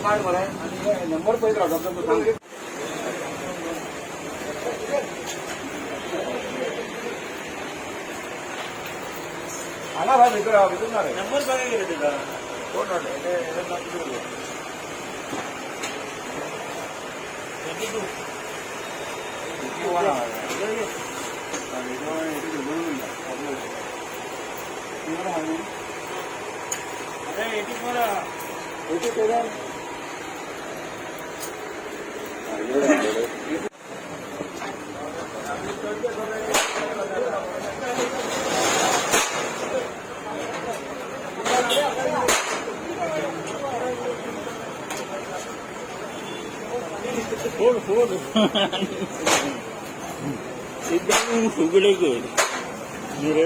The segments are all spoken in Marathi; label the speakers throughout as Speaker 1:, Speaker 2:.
Speaker 1: काढ मरे आणि नंबर पहिले राहतो तो सांग आला भाई भेटून ना रे नंबर बघा गेले त्याचा कोण वाटलं फोन एकदम उघडे good. रे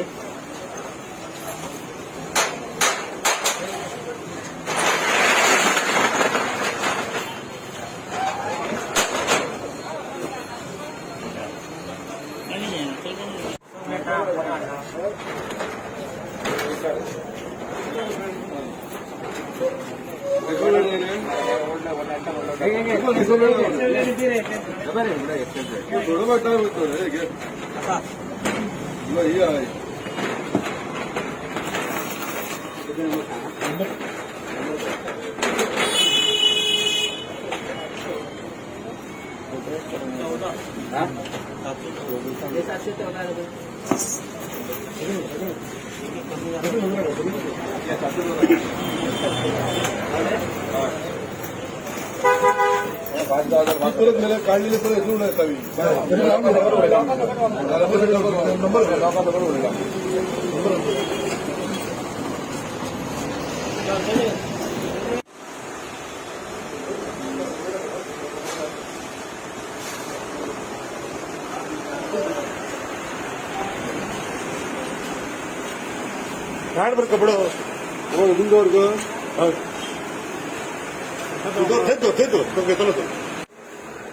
Speaker 1: थोडं टाइम होतो रे घे ही आहे परत मला काढलेले परत येऊन असावी नंबर काढ बरं कपडं हो वर्ग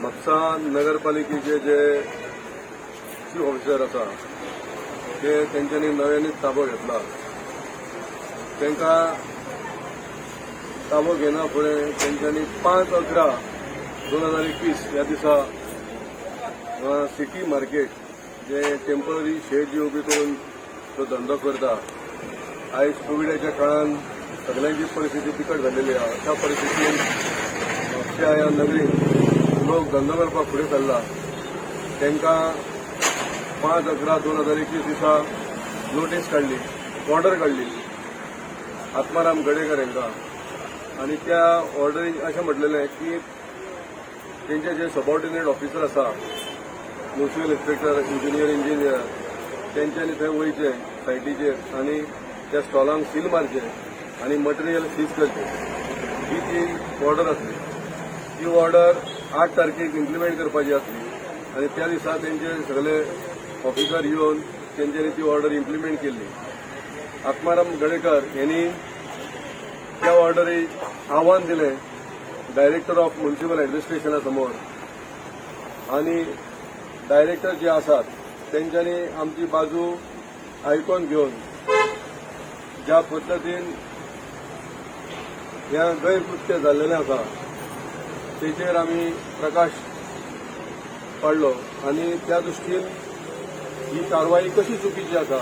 Speaker 1: म्हापसा नगरपालिकेचे जे चीफ ऑफिसर आसा ते तेंच्यांनी नव्यानेच ताबो घेतला तांकां ताबो घेना फुडें तेंच्यांनी 5/11/2021 ह्या दिसा सिटी मार्केट जे टेम्पररी शेड जी उबी करून तो धंदो करता आयज कोविडाच्या काळान सगळ्यांची परिस्थिती बिकट झालेली आहे अशा परिस्थितीत म्हापशा ह्या नगरीत लोक धंदो करपाक फुडें सरला तांकां 5/11/2021 दिसा नोटीस काडली ऑर्डर काडली आत्माराम गडेकर हांकां आनी त्या ऑर्डरीक अशें म्हटलेलें की तेंचे जे सबऑर्डिनेट ऑफिसर आसा म्युन्सिपल इन्स्पेक्टर इंजिनियर तेंच्यांनी थंय वयचें सायटीचेर आनी त्या स्टॉलांक सील मारचें आनी मटेरियल सीज करचें ही ती ऑर्डर आसली ती ऑर्डर 8 तारखेक इम्प्लिमेंट करपाची आसली आनी त्या दिसा तेंचे सगळे ऑफिसर येवन तेंच्यांनी ती ऑर्डर इम्प्लिमेंट केल्ली आत्माराम गडेकर यांनी त्या ऑर्डरीक आव्हान दिलें डायरेक्टर ऑफ म्युन्सिपल एडमिनिस्ट्रेशना समोर आनी डायरेक्टर जे आसात तेंच्यांनी आमची बाजू आयकून घेवन ज्या पद्दतीन ह्या गैरकृत्य जाल्लेलें आसा तेचेर आमी प्रकाश पाडलो आनी त्या दृश्टीन ही कारवाई कशी चुकीची आसा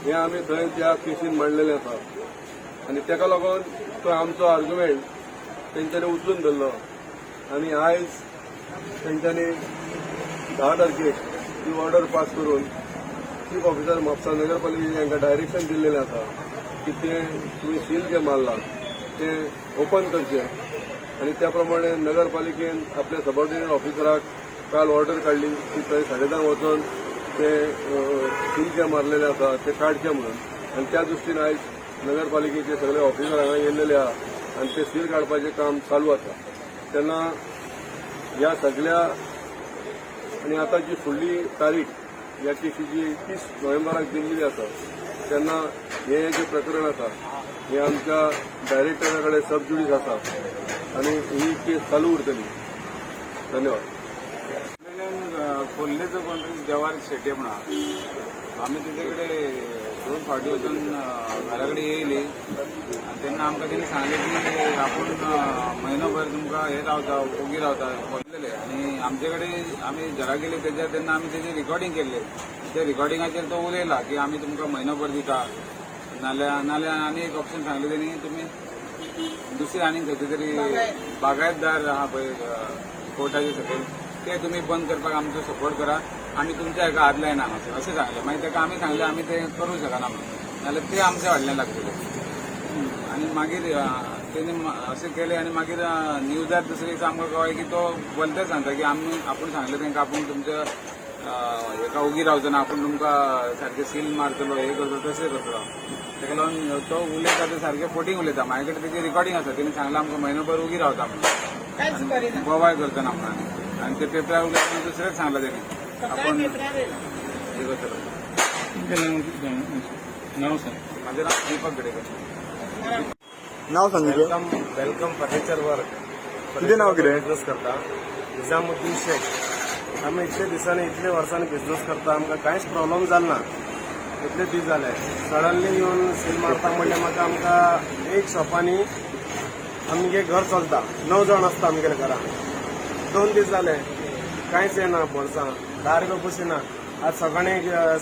Speaker 1: हें आमी थंय त्या केसीन मांडलेलें आसा आनी तेका लागून तो आमचो आर्ग्युमेंट तेंच्यांनी उचलून धरलो आनी आयज तेंच्यांनी 10 तारखेक ती ऑर्डर पास करून चीफ ऑफिसर म्हापसा नगरपालिकेचे हांकां डायरेक्शन दिल्लेलें आसा की ते तुमी सील जे मारला ते ओपन करचे आनी त्या प्रमाणे नगरपालिकेन आपल्या सबऑर्डिनेट ऑफिसराक काल ऑर्डर काडली की थंय 10:30 वचून ते सील जे मारलेले आसा ते काडचे म्हणून आनी त्या दृश्टीन आयज नगरपालिकेचे सगळे ऑफिसर हांगा येयल्लेले आहा आनी ते सील काडपाचें काम चालू आसा तेन्ना ह्या सगळ्या आनी आतां जी फुडली तारीख ह्या केसीची 30 नोव्हेंबराक दिल्ली आसा तेन्ना हे जे प्रकरण आसा हे आमच्या डायरेक्टरा कडेन सब ज्युडीस आसा आनी ही केस चालू उरतली धन्यवाद
Speaker 2: खोल्लेचं कोण देवार शेटे म्हणा आम्ही तिच्याकडे दोन फावटी वचून घरा कडेन येयली आनी तेन्ना आमकां तेणी सांगलें की आपूण म्हयनोभर तुमकां हे रावता ओगी रावता बसलेले आनी आमचे कडेन आमी घरा गेले तेन्ना आमी तेजें रिकॉर्डिंग केल्लें त्या रिकॉर्डिंगाचेर तो उलयला की आमी तुमकां म्हयनोभर दिता नाल्यार आनी एक ऑप्शन सांगलें तेणी तुमी दुसरे आनीक खंयचे तरी बागायतदार आहा पळय कोर्टाचे सकयल ते तुमी बंद करपाक आमचो सपोर्ट करा आमी तुमच्या हेका हात लायना अशें सांगलें मागीर ताका आमी सांगलें आमी ते करूंक शकना म्हणून नाल्यार ते आमच्या फाटल्यान लागतले आनी मागीर तेणी अशें केलें आनी मागीर न्यूजार दुसरे दिसा आमकां कळ्ळें की तो बोलतेच सांगता की आपूण सांगलें तांकां आपूण तुमच्या हेका उगी रावचो ना आपूण तुमकां सारकें सील मारतलो हे करतलो तशें करतलो ताका लागून तो उलयता ते सारकें फोटींग उलयता म्हाजे कडेन तेजी रिकॉर्डिंग आसा तेणी सांगलां आमकां म्हयनोभर उगी रावता म्हणून बोवाळ करतना म्हणून आनी ते पेपरार उलयतना दुसरेंच सांगलां तेणी आपूण हे करतलो
Speaker 3: नाव सांग.
Speaker 2: म्हाजें नांव दीपक गडेकर.
Speaker 3: नाव सांग तुझं.
Speaker 4: वेलकम फर्निचर वर्क
Speaker 3: कितें नाव कितें?
Speaker 4: बिझनेस करता निजामुद्दीन शेख आमी इतले दिसांनी इतले वर्सांनी बिझनेस करता आमकां कांयच प्रॉब्लम जाल ना इतले दीस जाले सडनली येवन सील मारता म्हणल्यार म्हाका आमकां एक शॉपांनी आमगे घर चलता 9 जाण आसता आमगेल्या घरान 2 दीस जाले कांयच येना बोल्सां 10 रुपया पयशे ना आज सकाळी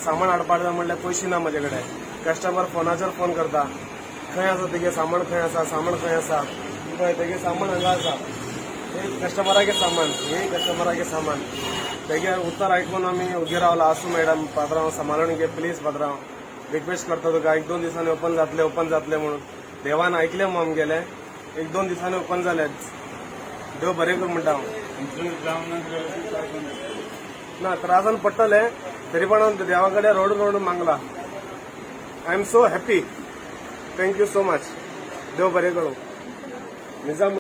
Speaker 4: सामान हाडपाक जाय म्हणल्यार पयशे ना म्हजे कडेन कस्टमर फोनाचेर फोन करता खंय आसा तेगे सामान खंय आसा सामान खंय आसा पळय तेगे सामान हांगा आसा हे कस्टमरागे सामान हे कस्टमरागे सामान तेगे उत्तर आयकून आमी उगी रावला आसूं मॅडम पात्रांव सांबाळून घे प्लीज पात्रांव रिक्वेस्ट करता तुका 1-2 दिसांनी ओपन जातले म्हणून देवान आयकलें मग आमगेलें 1-2 दिसांनी ओपन जाले देव बरें कर म्हणटा हांव ना त्रासान पडटले तरी पण हांव देवा कडेन रडून मागला I am so happy thank you so much देव बरें करूं निजाम